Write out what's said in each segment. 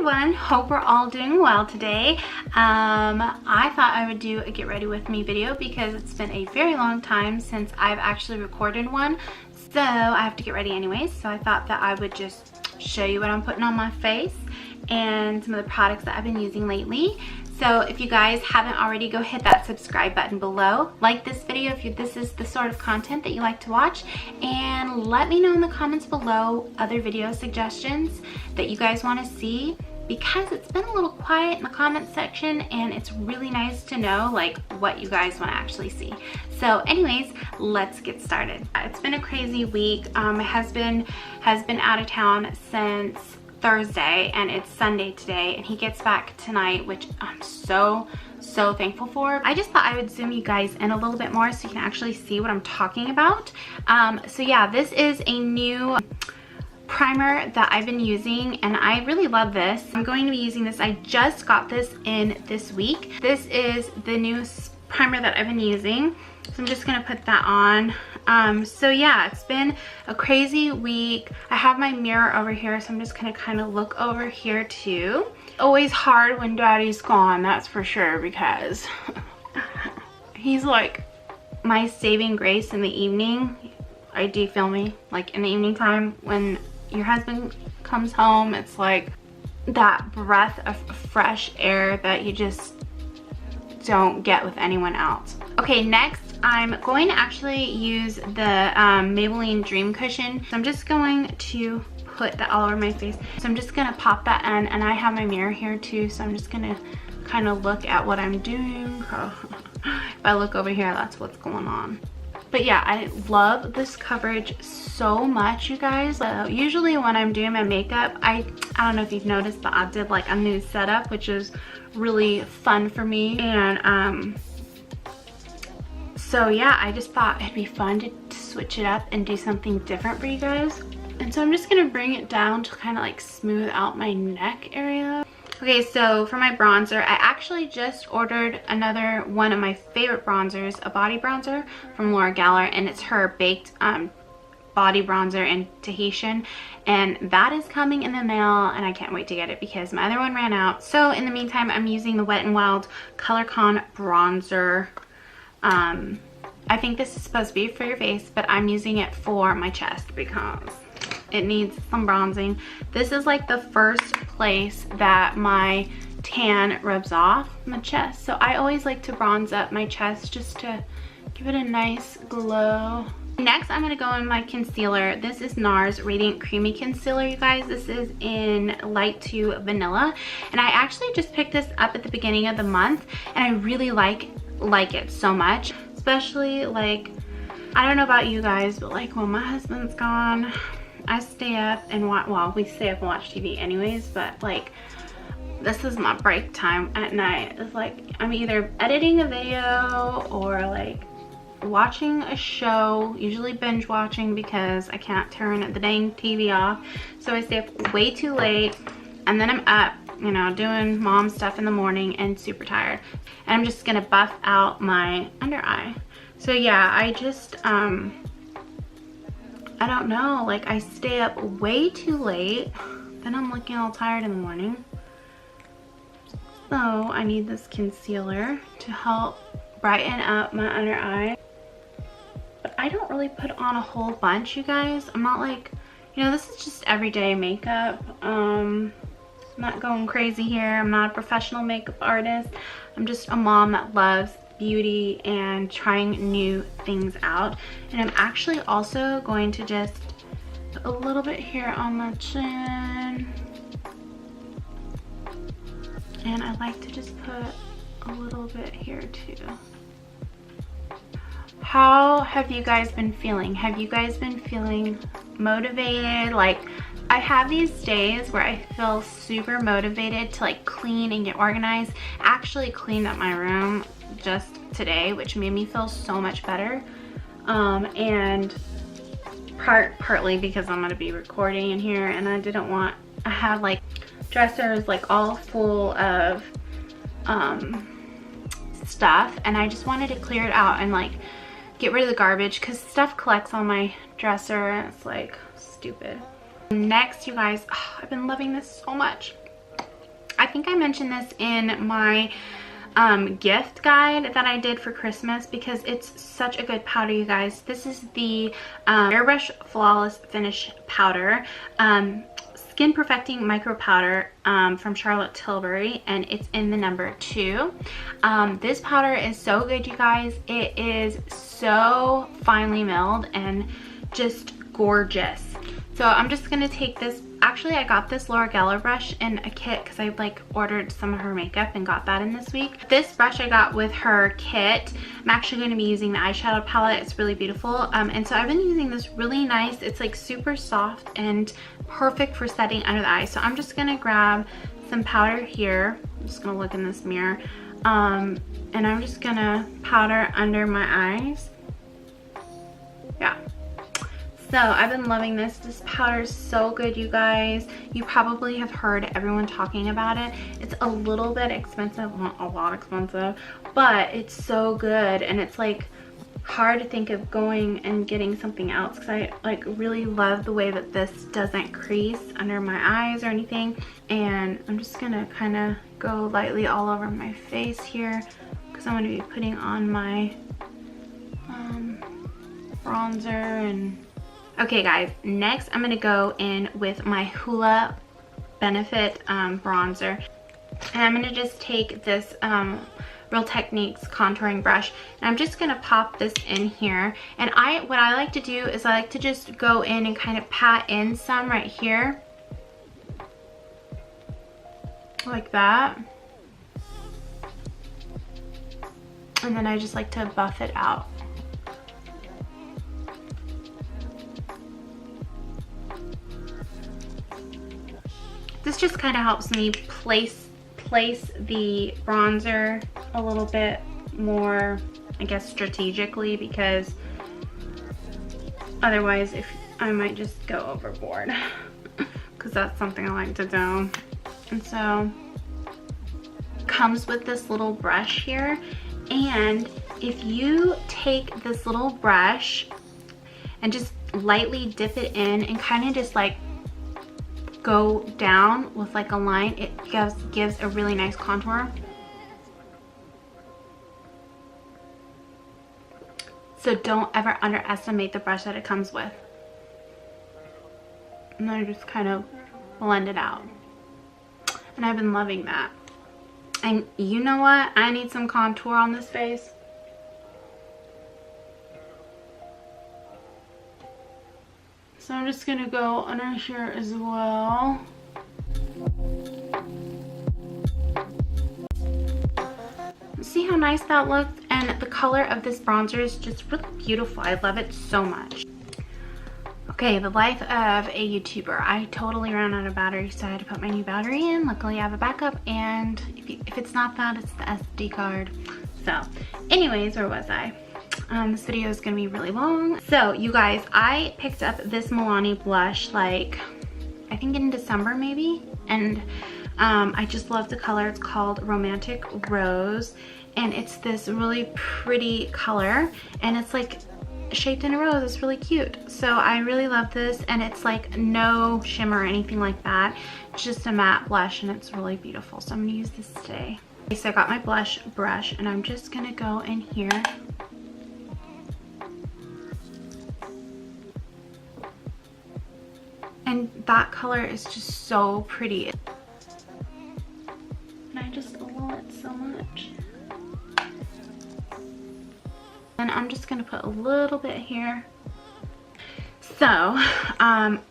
everyone, hope we're all doing well today. I thought I would do a get ready with me video because it's been a very long time since I've actually recorded one, so I have to get ready anyways. So I thought that I would just show you what I'm putting on my face and some of the products that I've been using lately. So if you guys haven't already, go hit that subscribe button below. Like this video if this is the sort of content that you like to watch, and let me know in the comments below other video suggestions that you guys want to see, because it's been a little quiet in the comment section and it's really nice to know like what you guys want to actually see. So anyways, let's get started. It's been a crazy week. My husband has been out of town since Thursday and it's Sunday today, and he gets back tonight, which I'm so thankful for. I just thought I would zoom you guys in a little bit more so you can actually see what I'm talking about. So yeah, this is a new primer that I've been using and I really love this. I'm going to be using this. I just got this in this week. This is the new primer that I've been using, so I'm just gonna put that on. So yeah, it's been a crazy week. I have my mirror over here, so I'm just gonna kind of look over here too. Always hard when daddy's gone, that's for sure, because he's like my saving grace in the evening. Do you feel me? Like in the evening time when your husband comes home, it's like that breath of fresh air that you just don't get with anyone else. Okay, next I'm going to actually use the Maybelline Dream Cushion. So I'm just going to put that all over my face. So I'm just gonna pop that in, and I have my mirror here too, so I'm just gonna kind of look at what I'm doing. If I look over here, that's what's going on. But yeah, I love this coverage so much, you guys. Usually when I'm doing my makeup, I don't know if you've noticed, but I did like a new setup, which is really fun for me. And so yeah, I just thought it'd be fun to switch it up and do something different for you guys. And so I'm just gonna bring it down to kind of like smooth out my neck area. Okay, so for my bronzer, I actually just ordered another one of my favorite bronzers, a body bronzer from Laura Geller, and it's her baked body bronzer in Tahitian, and that is coming in the mail, and I can't wait to get it because my other one ran out. So in the meantime, I'm using the Wet n Wild ColorCon bronzer. I think this is supposed to be for your face, but I'm using it for my chest because it needs some bronzing. This is like the first place that my tan rubs off my chest, so I always like to bronze up my chest just to give it a nice glow. Next, I'm gonna go in my concealer. This is NARS Radiant Creamy Concealer, you guys. This is in Light to Vanilla, and I actually just picked this up at the beginning of the month, and I really like it so much. Especially like, I don't know about you guys, but like when my husband's gone, I stay up and watch, well, we stay up and watch TV anyways, but like this is my break time at night. It's like I'm either editing a video or like watching a show, usually binge watching because I can't turn the dang TV off. So I stay up way too late, and then I'm up, you know, doing mom stuff in the morning and super tired. And I'm just gonna buff out my under eye. So yeah, I just I don't know, like I stay up way too late, then I'm looking all tired in the morning. So I need this concealer to help brighten up my under eye. But I don't really put on a whole bunch, you guys. I'm not like, you know, this is just everyday makeup. I'm not going crazy here. I'm not a professional makeup artist. I'm just a mom that loves beauty and trying new things out. And I'm actually also going to just put a little bit here on my chin. And I like to just put a little bit here too. How have you guys been feeling? Have you guys been feeling motivated? Like, I have these days where I feel super motivated to like clean and get organized. Actually cleaned up my room just today, which made me feel so much better. And partly because I'm gonna be recording in here, and I have like dressers like all full of stuff, and I just wanted to clear it out and like get rid of the garbage because stuff collects on my dresser and it's like stupid. Next, you guys, I've been loving this so much. I think I mentioned this in my gift guide that I did for Christmas because it's such a good powder, you guys. This is the Airbrush Flawless Finish Powder. Skin Perfecting Micro Powder from Charlotte Tilbury, and it's in the number 2. This powder is so good, you guys. It is so finely milled and just gorgeous. So I'm just gonna take this. Actually, I got this Laura Geller brush in a kit because I like ordered some of her makeup and got that in this week. This brush I got with her kit. I'm actually going to be using the eyeshadow palette. It's really beautiful. And so I've been using this really nice. It's like super soft and perfect for setting under the eyes. So I'm just going to grab some powder here. I'm just going to look in this mirror. And I'm just going to powder under my eyes. Yeah. So I've been loving this. This powder is so good, you guys. You probably have heard everyone talking about it. It's a little bit expensive, not a lot expensive, but it's so good. And it's like hard to think of going and getting something else because I like really love the way that this doesn't crease under my eyes or anything. And I'm just gonna kind of go lightly all over my face here because I'm gonna be putting on my bronzer and okay guys, next I'm gonna go in with my Hoola Benefit bronzer, and I'm gonna just take this Real Techniques contouring brush, and I'm just gonna pop this in here. And what I like to do is I like to just go in and kind of pat in some right here, like that, and then I just like to buff it out. This just kind of helps me place the bronzer a little bit more, I guess, strategically, because otherwise I might just go overboard because that's something I like to do. And so it comes with this little brush here, and if you take this little brush and just lightly dip it in and kind of just like go down with like a line, it gives a really nice contour. So don't ever underestimate the brush that it comes with. And then I just kind of blend it out. And I've been loving that. And you know what? I need some contour on this face. So I'm just gonna go under here as well. See how nice that looks? And the color of this bronzer is just really beautiful. I love it so much. Okay, the life of a YouTuber. I totally ran out of battery, so I had to put my new battery in. Luckily I have a backup, and if it's not that, it's the SD card. So anyways, where was I? This video is gonna be really long. So you guys, I picked up this Milani blush like I think in December maybe, and I just love the color. It's called Romantic Rose, and it's this really pretty color, and it's like shaped in a rose. It's really cute. So I really love this, and it's like no shimmer or anything like that. It's just a matte blush, and it's really beautiful. So I'm gonna use this today. Okay, so I got my blush brush, and I'm just gonna go in here. And that color is just so pretty. And I just love it so much. And I'm just gonna put a little bit here. So,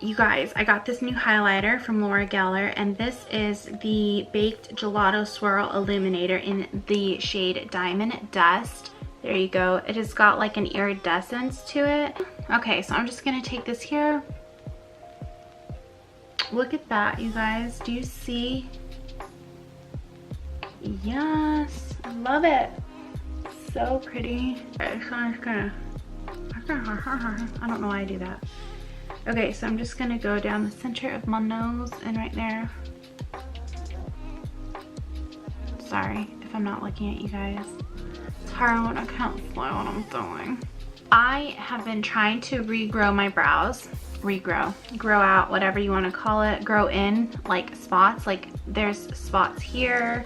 you guys, I got this new highlighter from Laura Geller, and this is the Baked Gelato Swirl Illuminator in the shade Diamond Dust. There you go. It has got like an iridescence to it. Okay, so I'm just gonna take this here. Look at that, you guys. Do you see? Yes, I love it. So pretty. Okay, so I'm just gonna, I don't know why I do that. Okay, so I'm just gonna go down the center of my nose and right there. Sorry if I'm not looking at you guys. It's hard when I can't see what I'm doing. I have been trying to regrow my brows. Grow out, whatever you want to call it. Grow in like spots, like there's spots here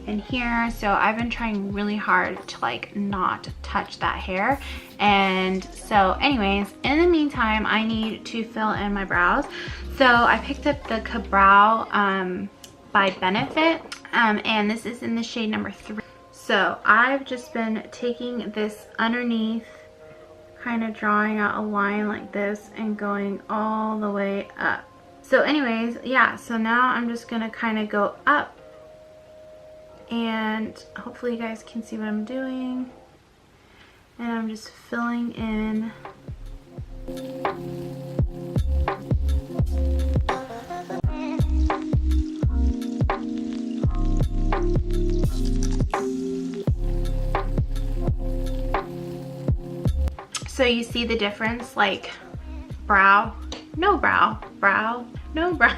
and here, so I've been trying really hard to like not touch that hair. And so anyways, in the meantime, I need to fill in my brows. So I picked up the Ka-Brow by Benefit, and this is in the shade number 3. So I've just been taking this underneath, kind of drawing out a line like this and going all the way up. So anyways, yeah, so now I'm just gonna kind of go up, and hopefully you guys can see what I'm doing. And I'm just filling in. So you see the difference, like brow, no brow, brow, no brow.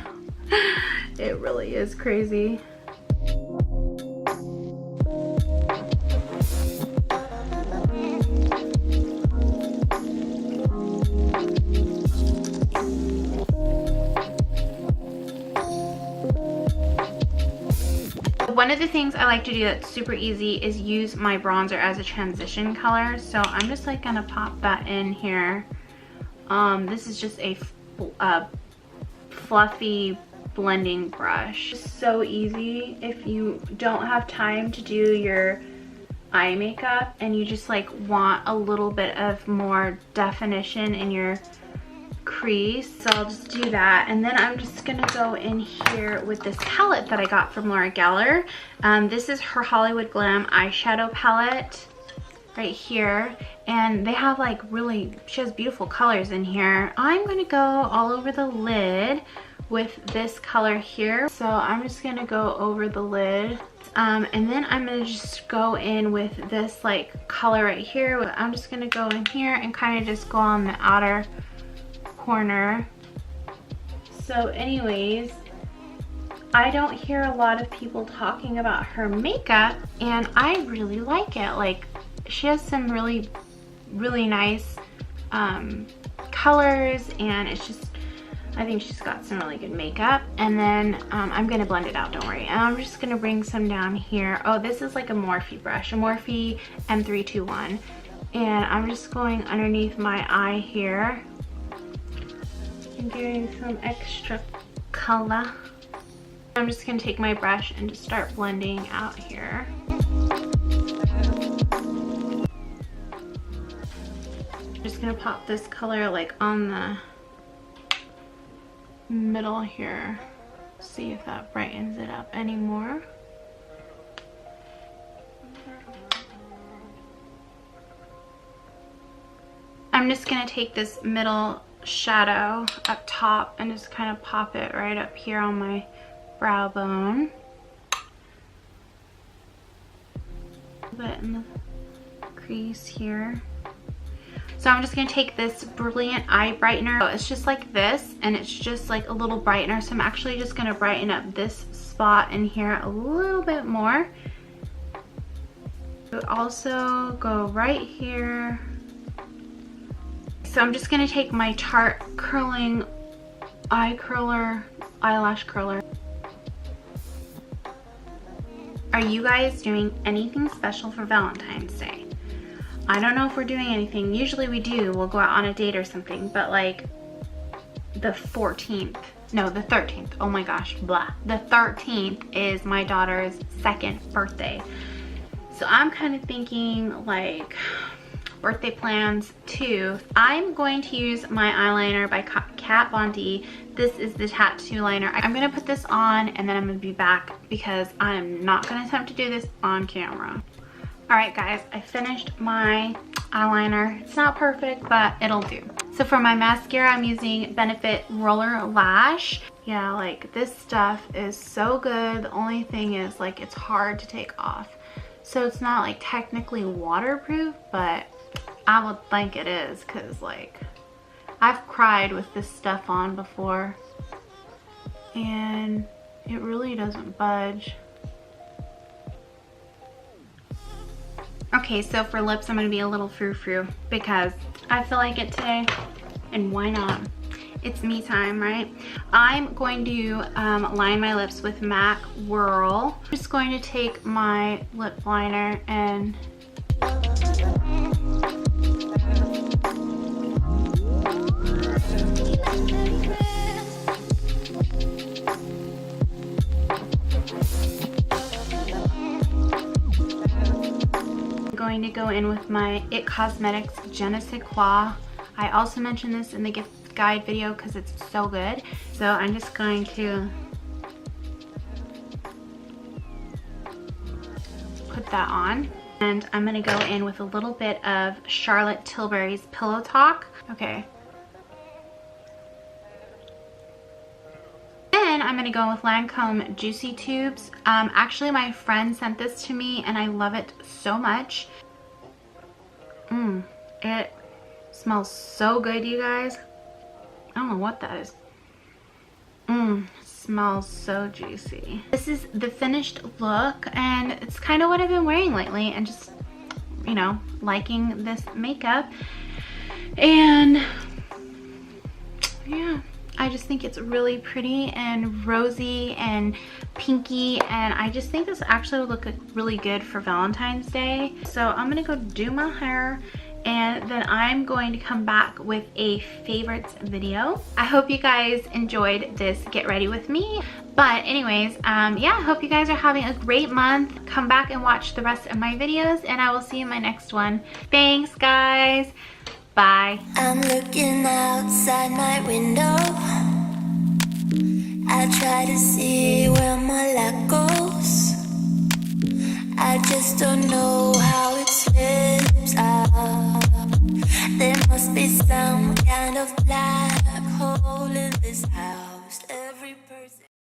It really is crazy. One of the things I like to do that's super easy is use my bronzer as a transition color. So I'm just like gonna pop that in here. This is just a fluffy blending brush. It's so easy if you don't have time to do your eye makeup and you just like want a little bit of more definition in your crease. So I'll just do that, and then I'm just gonna go in here with this palette that I got from Laura Geller. This is her Hollywood Glam eyeshadow palette right here, and they have like really, she has beautiful colors in here. I'm gonna go all over the lid with this color here. So I'm just gonna go over the lid, and then I'm gonna just go in with this like color right here. I'm just gonna go in here and kind of just go on the outer corner. So anyways, I don't hear a lot of people talking about her makeup, and I really like it. Like, she has some really nice colors, and it's just, I think she's got some really good makeup. And then I'm gonna blend it out, don't worry. And I'm just gonna bring some down here. Oh, this is like a Morphe brush, a Morphe M321, and I'm just going underneath my eye here and getting some extra color. I'm just gonna take my brush and just start blending out here. I'm just gonna pop this color like on the middle here. See if that brightens it up anymore. I'm just gonna take this middle shadow up top and just kind of pop it right up here on my brow bone. A bit in the crease here. So I'm just gonna take this Brilliant Eye Brightener. So it's just like this, and it's just like a little brightener. So I'm actually just gonna brighten up this spot in here a little bit more. It would also go right here. So I'm just gonna take my Tarte curling eye curler, eyelash curler. Are you guys doing anything special for Valentine's Day? I don't know if we're doing anything. Usually we do. We'll go out on a date or something, but like the 14th, no, the 13th. Oh my gosh, blah. The 13th is my daughter's 2nd birthday. So I'm kind of thinking like birthday plans too. I'm going to use my eyeliner by Kat Von D. This is the tattoo liner. I'm gonna put this on and then I'm gonna be back because I'm not gonna attempt to do this on camera. All right guys, I finished my eyeliner. It's not perfect, but it'll do. So for my mascara, I'm using Benefit Roller Lash. Yeah, like this stuff is so good. The only thing is like it's hard to take off. So it's not like technically waterproof, but I would think it is, because like I've cried with this stuff on before and it really doesn't budge. Okay, so for lips I'm going to be a little frou-frou because I feel like it today, and why not? it's me time, right? I'm going to line my lips with MAC Whirl. I'm just going to take my lip liner and going to go in with my It Cosmetics Je ne sais quoi. I also mentioned this in the gift guide video because it's so good. So I'm just going to put that on. And I'm going to go in with a little bit of Charlotte Tilbury's Pillow Talk. Okay. Then I'm going to go with Lancome Juicy Tubes. Actually, my friend sent this to me and I love it so much. It smells so good, you guys. I don't know what that is. Smells so juicy. This is the finished look and it's kind of what I've been wearing lately and just, you know, liking this makeup. And yeah, I just think it's really pretty and rosy and pinky, and I just think this actually would look really good for Valentine's Day. So I'm gonna go do my hair and then I'm going to come back with a favorites video. I hope you guys enjoyed this get ready with me. But anyways, yeah, I hope you guys are having a great month. Come back and watch the rest of my videos and I will see you in my next one. Thanks, guys. Bye. I'm looking outside my window. I try to see where my light goes. I just don't know how it slips out. There must be some kind of black hole in this house. Every person